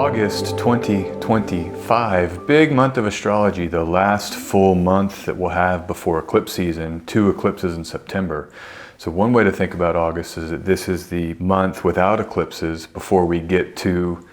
August 2025, big month of astrology, the last full month that we'll have before eclipse season, 2 eclipses in September. So one way to think about August is that this is the month without eclipses before we get to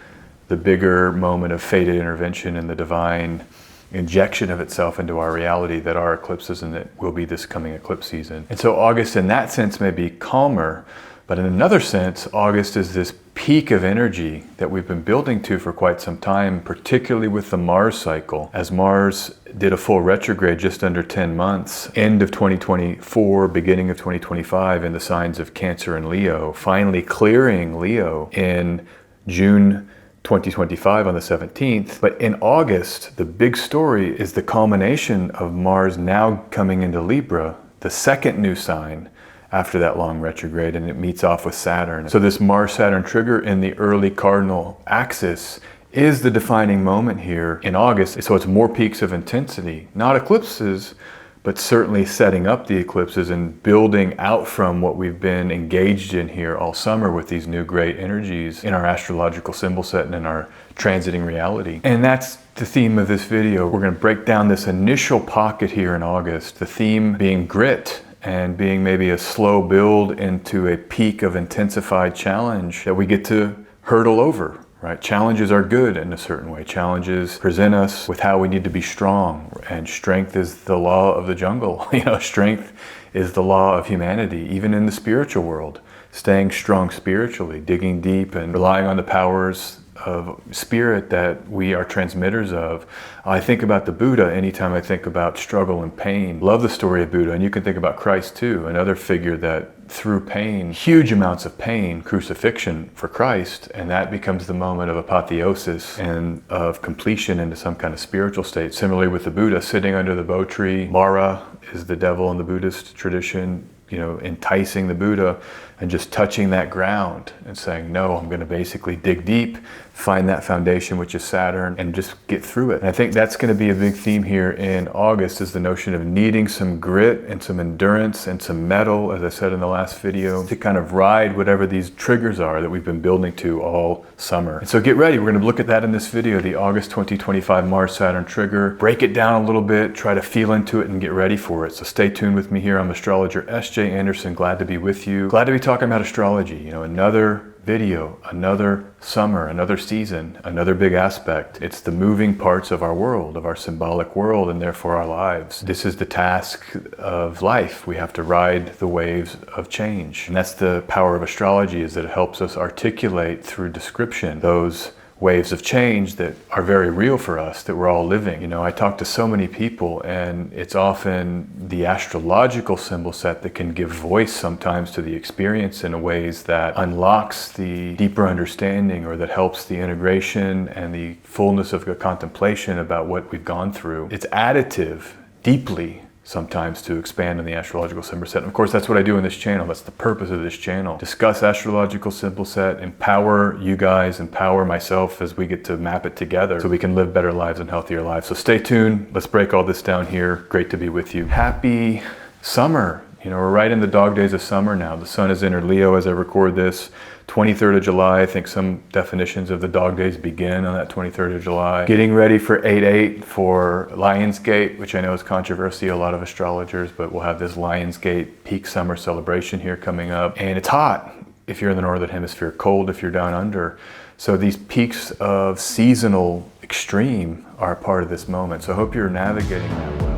the bigger moment of fated intervention and the divine injection of itself into our reality that are eclipses and that will be this coming eclipse season. And so August in that sense may be calmer, but in another sense, August is this peak of energy that we've been building to for quite some time, particularly with the Mars cycle. As Mars did a full retrograde just under 10 months, end of 2024, beginning of 2025 in the signs of Cancer and Leo, finally clearing Leo in June 2025 on the 17th. But in August, the big story is the culmination of Mars now coming into Libra, the second new sign after that long retrograde, and it meets off with Saturn. So this Mars-Saturn trigger in the early cardinal axis is the defining moment here in August. So it's more peaks of intensity, not eclipses, but certainly setting up the eclipses and building out from what we've been engaged in here all summer with these new great energies in our astrological symbol set and in our transiting reality. And that's the theme of this video. We're going to break down this initial pocket here in August, the theme being grit, and being maybe a slow build into a peak of intensified challenge that we get to hurdle over, right? Challenges are good in a certain way. Challenges present us with how we need to be strong, and strength is the law of the jungle. Strength is the law of humanity, even in the spiritual world. Staying strong spiritually, digging deep and relying on the powers of spirit that we are transmitters of. I think about the Buddha anytime I think about struggle and pain. Love the story of Buddha, and you can think about Christ too, another figure that through pain, huge amounts of pain, crucifixion for Christ, and that becomes the moment of apotheosis and of completion into some kind of spiritual state. Similarly with the Buddha, sitting under the Bo tree, Mara is the devil in the Buddhist tradition, enticing the Buddha and just touching that ground and saying, no, I'm going to basically dig deep, find that foundation, which is Saturn, and just get through it. And I think that's going to be a big theme here in August, is the notion of needing some grit and some endurance and some mettle, as I said in the last video, to kind of ride whatever these triggers are that we've been building to all summer. And so get ready. We're going to look at that in this video, the August 2025 Mars-Saturn trigger, break it down a little bit, try to feel into it and get ready for it. So stay tuned with me here. I'm astrologer S.J. Anderson. Glad to be with you. Glad to be talking about astrology. Another video, another summer, another season, another big aspect. It's the moving parts of our world, of our symbolic world, and therefore our lives. This is the task of life. We have to ride the waves of change. And that's the power of astrology, is that it helps us articulate through description those waves of change that are very real for us, that we're all living. I talk to so many people, and it's often the astrological symbol set that can give voice sometimes to the experience in ways that unlocks the deeper understanding, or that helps the integration and the fullness of the contemplation about what we've gone through. It's additive deeply sometimes to expand on the astrological symbol set. And of course, that's what I do in this channel. That's the purpose of this channel. Discuss astrological symbol set, empower you guys, empower myself as we get to map it together so we can live better lives and healthier lives. So stay tuned. Let's break all this down here. Great to be with you. Happy summer. We're right in the dog days of summer now. The sun is in Leo as I record this. 23rd of July, I think some definitions of the dog days begin on that 23rd of July. Getting ready for 8/8 for Lionsgate, which I know is controversy, a lot of astrologers, but we'll have this Lionsgate peak summer celebration here coming up. And it's hot if you're in the Northern Hemisphere, cold if you're down under. So these peaks of seasonal extreme are a part of this moment. So I hope you're navigating that well.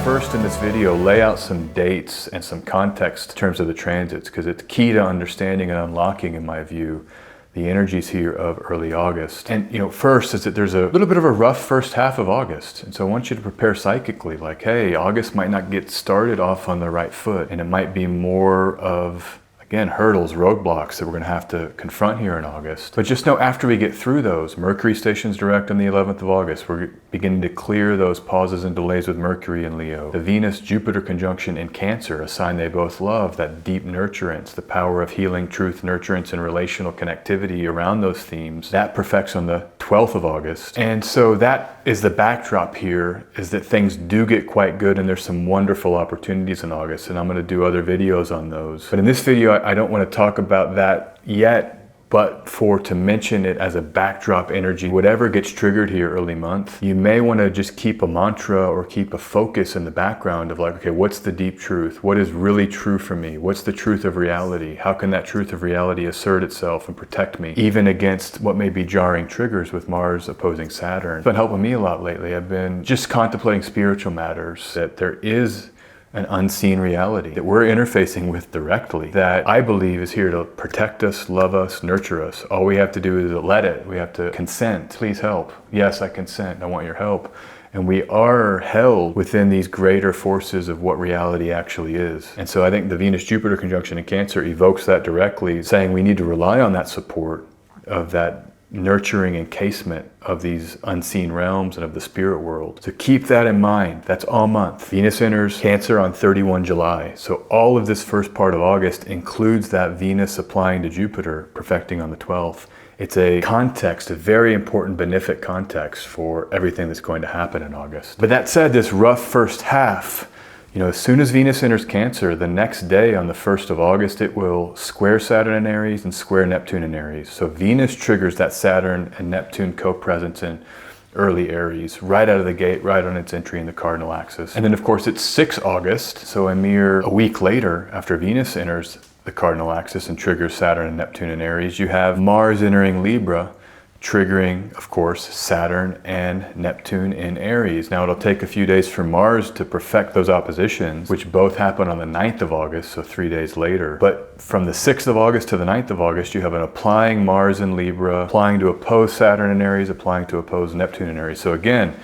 First in this video, lay out some dates and some context in terms of the transits, because it's key to understanding and unlocking, in my view, the energies here of early August. And first is that there's a little bit of a rough first half of August. And so I want you to prepare psychically, like, hey, August might not get started off on the right foot, and it might be more of, again, hurdles, roadblocks that we're going to have to confront here in August. But just know after we get through those, Mercury stations direct on the 11th of August, we're beginning to clear those pauses and delays with Mercury in Leo. The Venus-Jupiter conjunction in Cancer, a sign they both love, that deep nurturance, the power of healing, truth, nurturance, and relational connectivity around those themes, that perfects on the 12th of August. And so that is the backdrop here, is that things do get quite good and there's some wonderful opportunities in August, and I'm going to do other videos on those. But in this video, I don't want to talk about that yet, but to mention it as a backdrop energy. Whatever gets triggered here early month, you may want to just keep a mantra or keep a focus in the background of like, okay, what's the deep truth? What is really true for me? What's the truth of reality? How can that truth of reality assert itself and protect me, even against what may be jarring triggers with Mars opposing Saturn? It's been helping me a lot lately. I've been just contemplating spiritual matters, that there is an unseen reality that we're interfacing with directly, that I believe is here to protect us, love us, nurture us. All we have to do is let it. We have to consent. Please help. Yes, I consent. I want your help. And we are held within these greater forces of what reality actually is. And so I think the Venus-Jupiter conjunction in Cancer evokes that directly, saying we need to rely on that support of that nurturing encasement of these unseen realms and of the spirit world. So keep that in mind. That's all month. Venus enters Cancer on 31 July. So all of this first part of August includes that Venus applying to Jupiter, perfecting on the 12th. It's a context, a very important benefic context for everything that's going to happen in August. But that said, this rough first half, as soon as Venus enters Cancer, the next day on the 1st of August, it will square Saturn in Aries and square Neptune in Aries. So Venus triggers that Saturn and Neptune co-presence in early Aries, right out of the gate, right on its entry in the cardinal axis. And then of course it's 6 August, so a mere a week later, after Venus enters the cardinal axis and triggers Saturn and Neptune in Aries, you have Mars entering Libra, triggering, of course, Saturn and Neptune in Aries. Now, it'll take a few days for Mars to perfect those oppositions, which both happen on the 9th of August, so 3 days later. But from the 6th of August to the 9th of August, you have an applying Mars in Libra, applying to oppose Saturn in Aries, applying to oppose Neptune in Aries. So again,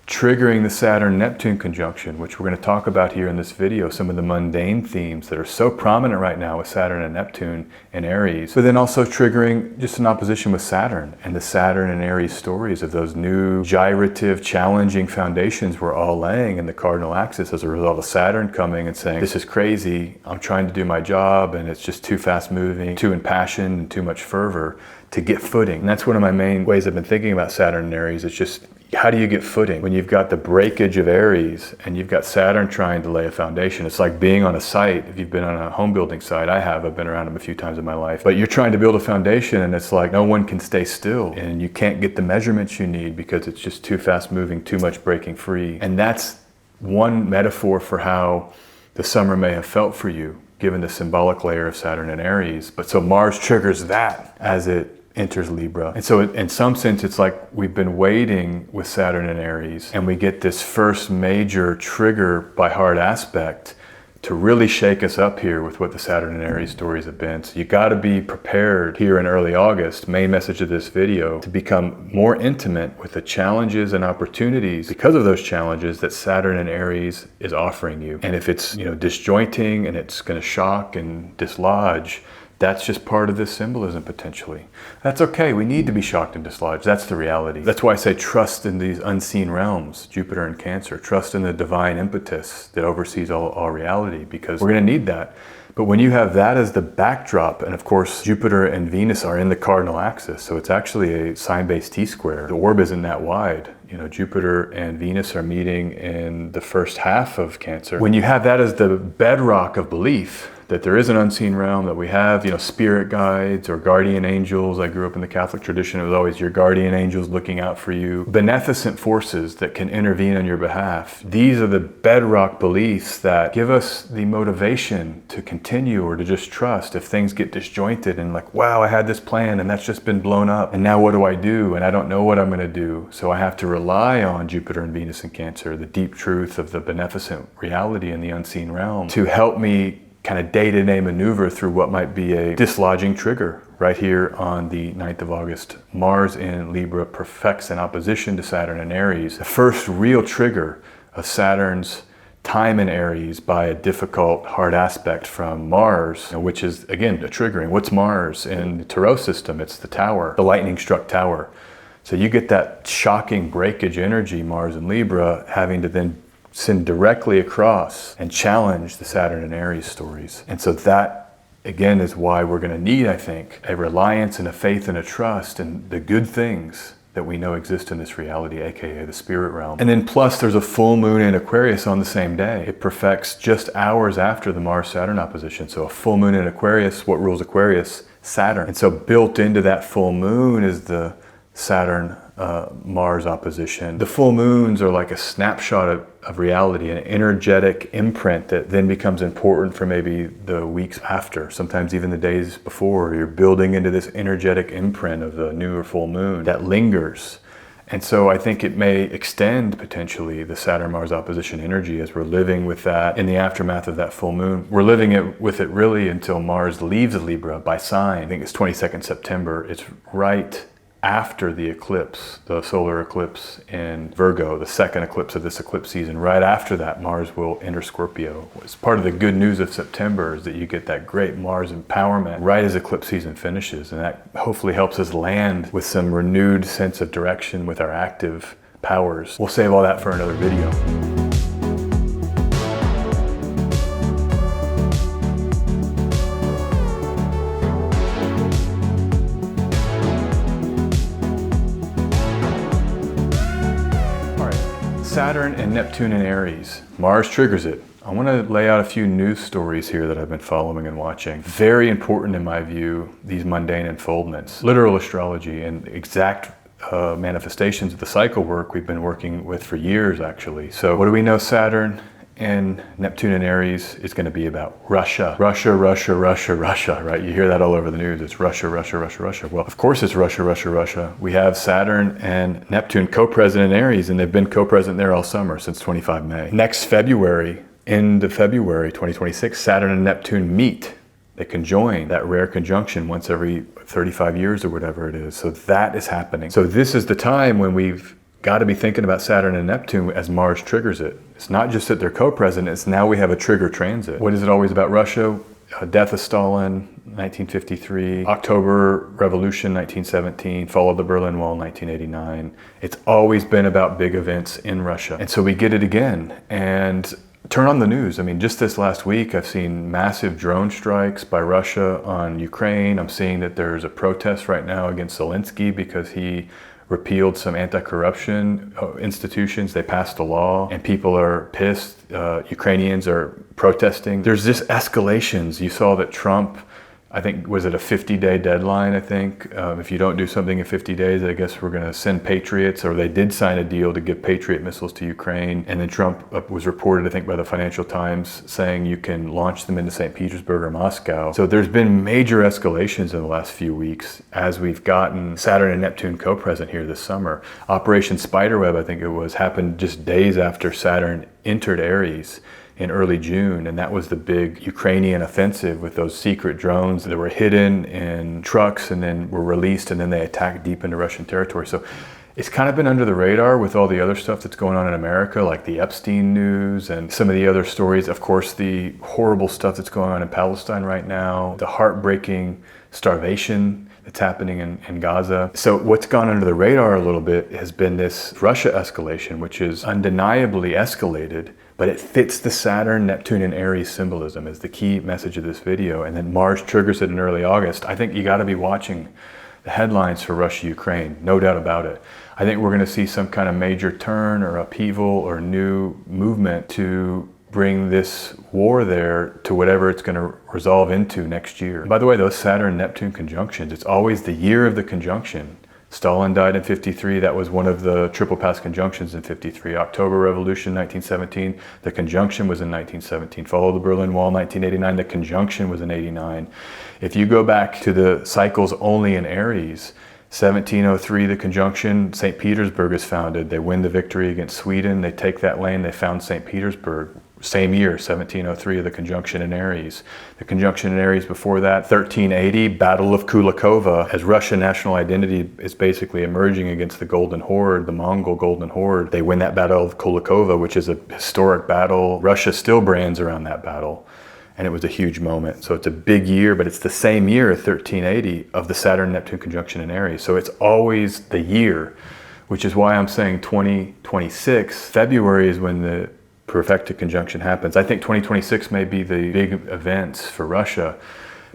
triggering the Saturn-Neptune conjunction, which we're going to talk about here in this video, some of the mundane themes that are so prominent right now with Saturn and Neptune and Aries, but then also triggering just an opposition with Saturn and the Saturn and Aries stories of those new gyrative, challenging foundations we're all laying in the cardinal axis as a result of Saturn coming and saying, this is crazy, I'm trying to do my job and it's just too fast moving, too impassioned and too much fervor to get footing. And that's one of my main ways I've been thinking about Saturn and Aries. It's just, how do you get footing when you've got the breakage of Aries and you've got Saturn trying to lay a foundation? It's like being on a site. If you've been on a home building site, I've been around them a few times in my life, but you're trying to build a foundation and it's like no one can stay still and you can't get the measurements you need because it's just too fast moving, too much breaking free. And that's one metaphor for how the summer may have felt for you, given the symbolic layer of Saturn and Aries. But so Mars triggers that as it enters Libra. And so in some sense, it's like we've been waiting with Saturn and Aries and we get this first major trigger by hard aspect to really shake us up here with what the Saturn and Aries stories have been. So you got to be prepared here in early August, main message of this video, to become more intimate with the challenges and opportunities because of those challenges that Saturn and Aries is offering you. And if it's, disjointing and it's going to shock and dislodge, that's just part of this symbolism potentially. That's okay, we need to be shocked and dislodged. That's the reality. That's why I say trust in these unseen realms, Jupiter and Cancer. Trust in the divine impetus that oversees all reality, because we're gonna need that. But when you have that as the backdrop, and of course Jupiter and Venus are in the cardinal axis, so it's actually a sign-based T-square. The orb isn't that wide. Jupiter and Venus are meeting in the first half of Cancer. When you have that as the bedrock of belief, that there is an unseen realm, that we have, spirit guides or guardian angels. I grew up in the Catholic tradition. It was always your guardian angels looking out for you. Beneficent forces that can intervene on your behalf. These are the bedrock beliefs that give us the motivation to continue or to just trust if things get disjointed and like, wow, I had this plan and that's just been blown up. And now what do I do? And I don't know what I'm going to do. So I have to rely on Jupiter and Venus in Cancer, the deep truth of the beneficent reality in the unseen realm, to help me kind of day-to-day maneuver through what might be a dislodging trigger. Right here on the 9th of August, Mars in Libra perfects an opposition to Saturn in Aries. The first real trigger of Saturn's time in Aries by a difficult, hard aspect from Mars, which is, again, a triggering. What's Mars in the Tarot system? It's the tower, the lightning-struck tower. So you get that shocking breakage energy, Mars in Libra, having to then send directly across and challenge the Saturn and Aries stories. And so that, again, is why we're going to need, I think, a reliance and a faith and a trust in the good things that we know exist in this reality, aka the spirit realm. And then plus there's a full moon in Aquarius on the same day. It perfects just hours after the Mars-Saturn opposition. So a full moon in Aquarius, what rules Aquarius? Saturn. And so built into that full moon is the Saturn Mars opposition. The full moons are like a snapshot of reality, an energetic imprint that then becomes important for maybe the weeks after, sometimes even the days before. You're building into this energetic imprint of the new or full moon that lingers. And so I think it may extend potentially the Saturn-Mars opposition energy as we're living with that in the aftermath of that full moon. We're living with it really until Mars leaves Libra by sign. I think it's 22nd September. It's right after the eclipse, the solar eclipse in Virgo, the second eclipse of this eclipse season. Right after that, Mars will enter Scorpio. It's part of the good news of September is that you get that great Mars empowerment right as eclipse season finishes. And that hopefully helps us land with some renewed sense of direction with our active powers. We'll save all that for another video. Saturn and Neptune in Aries. Mars triggers it. I want to lay out a few news stories here that I've been following and watching. Very important in my view, these mundane unfoldments. Literal astrology and exact manifestations of the cycle work we've been working with for years actually. So what do we know Saturn and Neptune in Aries is going to be about? Russia. Russia, Russia, Russia, Russia, right? You hear that all over the news. It's Russia, Russia, Russia, Russia. Well, of course it's Russia, Russia, Russia. We have Saturn and Neptune co-present in Aries, and they've been co-present there all summer since 25 May. Next February, end of February 2026, Saturn and Neptune meet. They conjoin, that rare conjunction once every 35 years or whatever it is. So that is happening. So this is the time when we've got to be thinking about Saturn and Neptune as Mars triggers it. It's not just that they're co-present, it's now we have a trigger transit. What is it always about Russia? Death of Stalin, 1953, October Revolution, 1917, fall of the Berlin Wall, 1989. It's always been about big events in Russia. And so we get it again. And turn on the news. I mean, just this last week, I've seen massive drone strikes by Russia on Ukraine. I'm seeing that there's a protest right now against Zelensky because he repealed some anti-corruption institutions. They passed a law and people are pissed. Ukrainians are protesting. There's just escalations. You saw that Trump, I think, was it a 50-day deadline, I think? If you don't do something in 50 days, I guess we're gonna send Patriots, or they did sign a deal to give Patriot missiles to Ukraine. And then Trump was reported, I think, by the Financial Times saying you can launch them into St. Petersburg or Moscow. So there's been major escalations in the last few weeks as we've gotten Saturn and Neptune co-present here this summer. Operation Spiderweb, I think it was, happened just days after Saturn entered Aries in early June, and that was the big Ukrainian offensive with those secret drones that were hidden in trucks and then were released, and then they attacked deep into Russian territory. So it's kind of been under the radar with all the other stuff that's going on in America, like the Epstein news and some of the other stories. Of course, the horrible stuff that's going on in Palestine right now, the heartbreaking starvation that's happening in Gaza. So what's gone under the radar a little bit has been this Russia escalation, which is undeniably escalated, but it fits the Saturn, Neptune, and Aries symbolism as the key message of this video. And then Mars triggers it in early August. I think you got to be watching the headlines for Russia-Ukraine, no doubt about it. I think we're going to see some kind of major turn or upheaval or new movement to bring this war there to whatever it's going to resolve into next year. And by the way, those Saturn-Neptune conjunctions, it's always the year of the conjunction. Stalin died in 53. That was one of the triple pass conjunctions in 53. October Revolution, 1917. The conjunction was in 1917. Fall of the Berlin Wall, 1989. The conjunction was in 89. If you go back to the cycles only in Aries, 1703, the conjunction, St. Petersburg is founded. They win the victory against Sweden. They take that land. They found St. Petersburg. Same year, 1703, the conjunction in Aries. The conjunction in Aries before that, 1380, Battle of Kulakova. As Russian national identity is basically emerging against the Golden Horde, the Mongol Golden Horde, they win that Battle of Kulakova, which is a historic battle. Russia still brands around that battle, and it was a huge moment. So it's a big year, but it's the same year, 1380, of the Saturn-Neptune conjunction in Aries. So it's always the year, which is why I'm saying 2026, February is when the perfected conjunction happens. I think 2026 may be the big events for Russia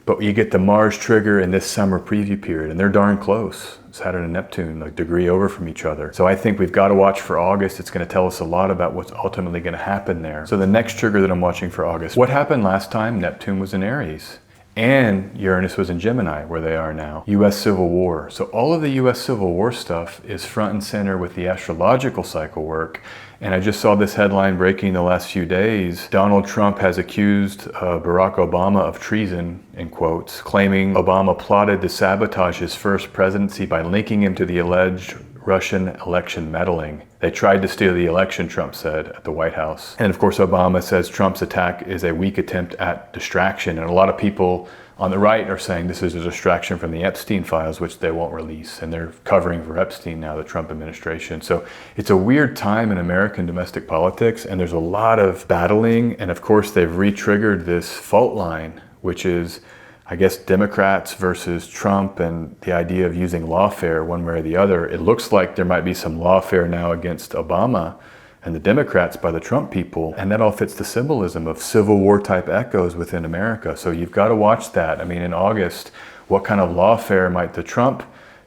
But you get the Mars trigger in this summer preview period, and they're darn close. Saturn and Neptune, a degree over from each other. So I think we've got to watch for August. It's going to tell us a lot about what's ultimately going to happen there. So the next trigger that I'm watching for August, what happened last time? Neptune was in Aries. And Uranus was in Gemini, where they are now. US Civil War. So all of the US Civil War stuff is front and center with the astrological cycle work. And I just saw this headline breaking the last few days. Donald Trump has accused Barack Obama of treason, in quotes, claiming Obama plotted to sabotage his first presidency by linking him to the alleged Russian election meddling. They tried to steal the election, Trump said at the White House. And of course, Obama says Trump's attack is a weak attempt at distraction. And a lot of people on the right are saying this is a distraction from the Epstein files, which they won't release. And they're covering for Epstein now, the Trump administration. So it's a weird time in American domestic politics, and there's a lot of battling. And of course, they've re-triggered this fault line, which is, I guess, Democrats versus Trump and the idea of using lawfare one way or the other. It looks like there might be some lawfare now against Obama and the Democrats by the Trump people. And that all fits the symbolism of Civil War type echoes within America. So you've got to watch that. I mean, in August, what kind of lawfare might the Trump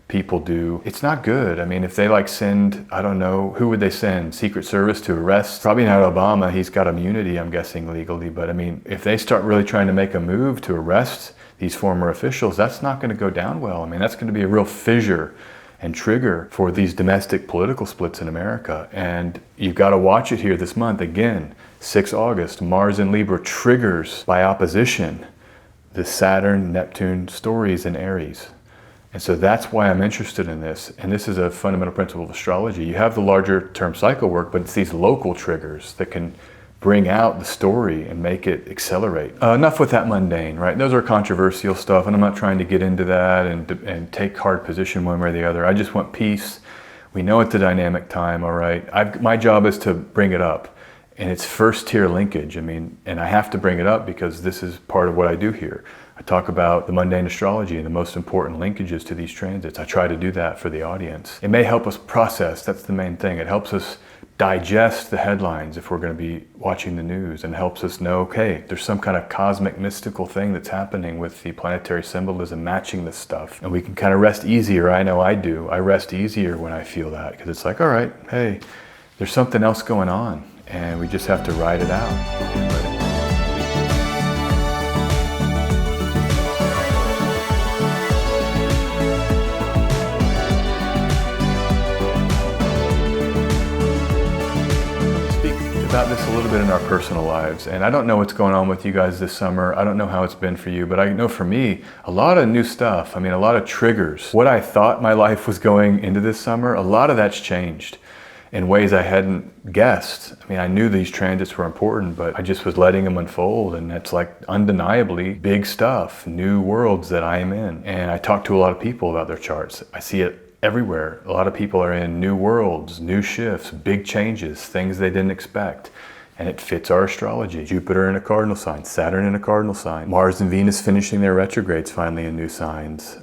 people do? It's not good. I mean, if they like send, I don't know, who would they send? Secret Service to arrest? Probably not Obama. He's got immunity, I'm guessing, legally. But I mean, if they start really trying to make a move to arrest these former officials, that's not going to go down well. I mean, that's going to be a real fissure and trigger for these domestic political splits in America. And you've got to watch it here this month. Again, 6 August, Mars in Libra triggers by opposition the Saturn, Neptune stories in Aries. And so that's why I'm interested in this. And this is a fundamental principle of astrology. You have the larger term cycle work, but it's these local triggers that can bring out the story and make it accelerate. Enough with that mundane, right? Those are controversial stuff, and I'm not trying to get into that and take hard position one way or the other. I just want peace. We know it's a dynamic time, all right? My job is to bring it up, and it's first tier linkage. I mean, and I have to bring it up because this is part of what I do here. I talk about the mundane astrology and the most important linkages to these transits. I try to do that for the audience. It may help us process, that's the main thing. It helps us digest the headlines if we're going to be watching the news, and helps us know, okay, there's some kind of cosmic mystical thing that's happening with the planetary symbolism matching this stuff. And we can kind of rest easier. I know I do. I rest easier when I feel that, because it's like, all right, hey, there's something else going on, and we just have to ride it out. About this a little bit in our personal lives, and I don't know what's going on with you guys this summer. I don't know how it's been for you, but I know for me, a lot of new stuff. I mean, a lot of triggers. What I thought my life was going into this summer, a lot of that's changed in ways I hadn't guessed. I mean, I knew these transits were important, but I just was letting them unfold, and that's like undeniably big stuff, new worlds that I am in. And I talk to a lot of people about their charts. I see it everywhere. A lot of people are in new worlds, new shifts, big changes, things they didn't expect. And it fits our astrology. Jupiter in a cardinal sign, Saturn in a cardinal sign, Mars and Venus finishing their retrogrades finally in new signs.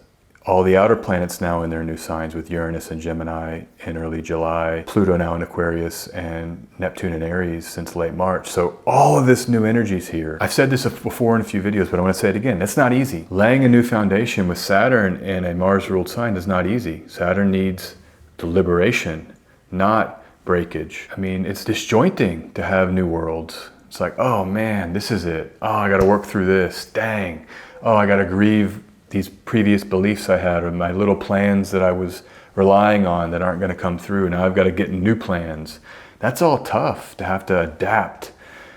All the outer planets now in their new signs, with Uranus and Gemini in early July, Pluto now in Aquarius, and Neptune in Aries since late March. So all of this new energy is here. I've said this before in a few videos, but I want to say it again. It's not easy. Laying a new foundation with Saturn in a Mars-ruled sign is not easy. Saturn needs deliberation, not breakage. I mean, it's disjointing to have new worlds. It's like, oh man, this is it. Oh, I got to work through this. Dang. Oh, I got to grieve these previous beliefs I had, or my little plans that I was relying on that aren't going to come through. Now I've got to get new plans. That's all tough to have to adapt.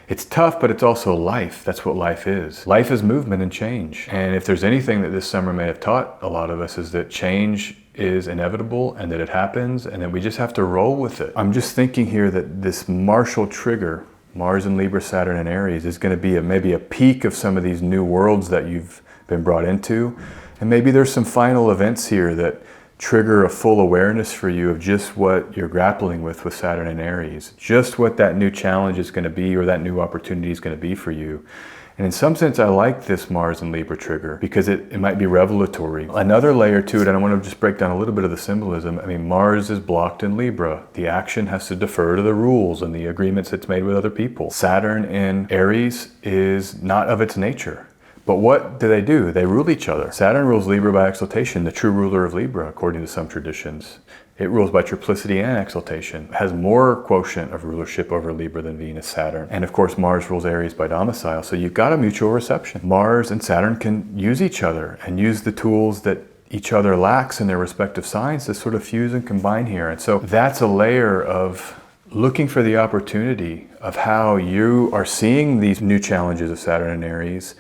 It's tough, but it's also life. That's what life is. Life is movement and change. And if there's anything that this summer may have taught a lot of us, is that change is inevitable and that it happens, and that we just have to roll with it. I'm just thinking here that this martial trigger, Mars in Libra, Saturn in Aries, is going to be maybe a peak of some of these new worlds that you've been brought into. And maybe there's some final events here that trigger a full awareness for you of just what you're grappling with Saturn and Aries, just what that new challenge is going to be, or that new opportunity is going to be for you. And in some sense, I like this Mars and Libra trigger because it might be revelatory. Another layer to it, and I want to just break down a little bit of the symbolism. I mean, Mars is blocked in Libra. The action has to defer to the rules and the agreements it's made with other people. Saturn in Aries is not of its nature, But what do? They rule each other. Saturn rules Libra by exaltation, the true ruler of Libra, according to some traditions. It rules by triplicity and exaltation. It has more quotient of rulership over Libra than Venus, Saturn. And of course, Mars rules Aries by domicile. So you've got a mutual reception. Mars and Saturn can use each other and use the tools that each other lacks in their respective signs to sort of fuse and combine here. And so that's a layer of looking for the opportunity of how you are seeing these new challenges of Saturn and Aries,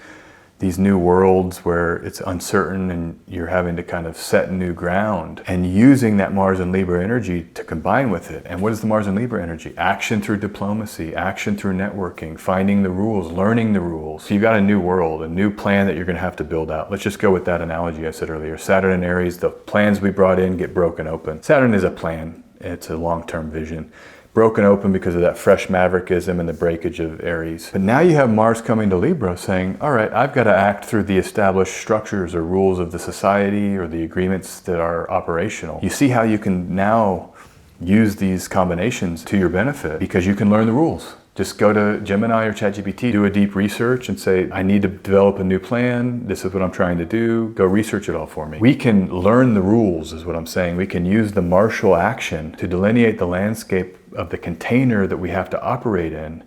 these new worlds where it's uncertain and you're having to kind of set new ground, and using that Mars and Libra energy to combine with it. And what is the Mars and Libra energy? Action through diplomacy, action through networking, finding the rules, learning the rules. So you've got a new world, a new plan that you're going to have to build out. Let's just go with that analogy I said earlier. Saturn and Aries, the plans we brought in get broken open. Saturn is a plan. It's a long-term vision. Broken open because of that fresh maverickism and the breakage of Aries. But now you have Mars coming to Libra saying, all right, I've got to act through the established structures or rules of the society or the agreements that are operational. You see how you can now use these combinations to your benefit because you can learn the rules. Just go to Gemini or ChatGPT, do a deep research and say, I need to develop a new plan. This is what I'm trying to do. Go research it all for me. We can learn the rules is what I'm saying. We can use the martial action to delineate the landscape of the container that we have to operate in.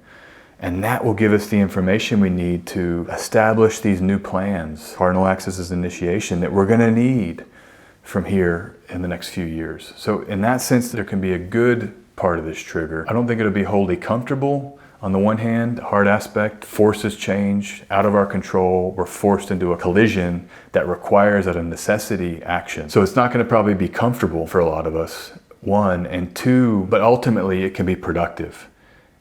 And that will give us the information we need to establish these new plans. Cardinal axis is initiation that we're going to need from here in the next few years. So in that sense, there can be a good part of this trigger. I don't think it'll be wholly comfortable. On the one hand, hard aspect, forces change, out of our control. We're forced into a collision that requires out of necessity action. So it's not going to probably be comfortable for a lot of us, one, and two, but ultimately it can be productive.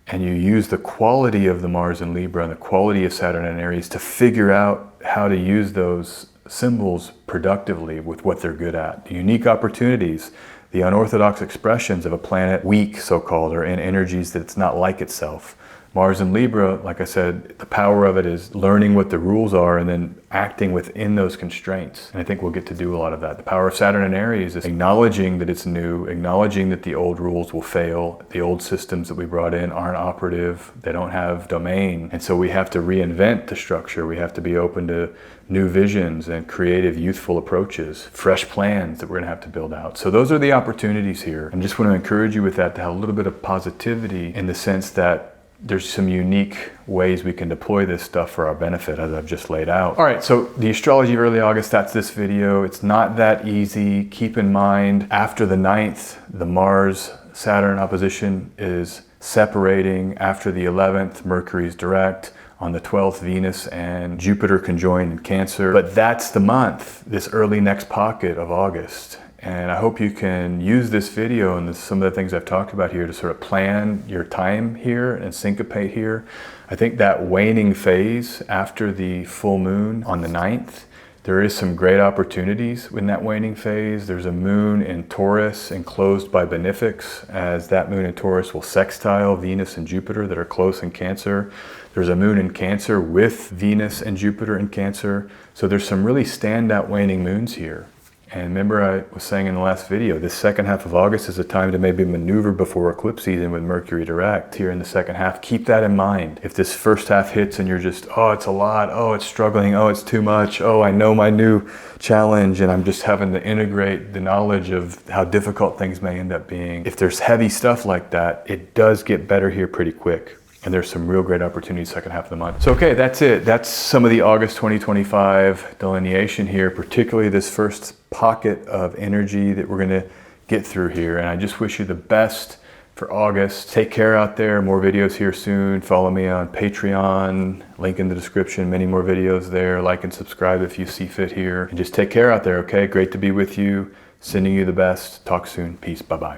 And you use the quality of the Mars and Libra and the quality of Saturn and Aries to figure out how to use those symbols productively with what they're good at. The unique opportunities, the unorthodox expressions of a planet weak, so-called, or in energies that it's not like itself. Mars and Libra, like I said, the power of it is learning what the rules are and then acting within those constraints. And I think we'll get to do a lot of that. The power of Saturn and Aries is acknowledging that it's new, acknowledging that the old rules will fail. The old systems that we brought in aren't operative. They don't have domain. And so we have to reinvent the structure. We have to be open to new visions and creative, youthful approaches, fresh plans that we're gonna have to build out. So those are the opportunities here. I just want to encourage you with that to have a little bit of positivity in the sense that there's some unique ways we can deploy this stuff for our benefit, as I've just laid out. All right, so the astrology early August, that's this video. It's not that easy. Keep in mind, after the 9th, the Mars-Saturn opposition is separating. After the 11th, Mercury's direct. On the 12th, Venus and Jupiter conjoin in Cancer. But that's the month, this early next pocket of August. And I hope you can use this video and some of the things I've talked about here to sort of plan your time here and syncopate here. I think that waning phase after the full moon on the 9th, there is some great opportunities in that waning phase. There's a moon in Taurus enclosed by benefics, as that moon in Taurus will sextile Venus and Jupiter that are close in Cancer. There's a moon in Cancer with Venus and Jupiter in Cancer. So there's some really standout waning moons here. And remember I was saying in the last video, this second half of August is a time to maybe maneuver before eclipse season with Mercury direct here in the second half. Keep that in mind. If this first half hits and you're just, oh, it's a lot, oh, it's struggling, oh, it's too much, oh, I know my new challenge and I'm just having to integrate the knowledge of how difficult things may end up being. If there's heavy stuff like that, it does get better here pretty quick. And there's some real great opportunities second half of the month. So, okay, that's it. That's some of the August 2025 delineation here, particularly this first pocket of energy that we're gonna get through here. And I just wish you the best for August. Take care out there. More videos here soon. Follow me on Patreon, link in the description, many more videos there. Like and subscribe if you see fit here. And just take care out there, okay? Great to be with you. Sending you the best. Talk soon. Peace. Bye-bye.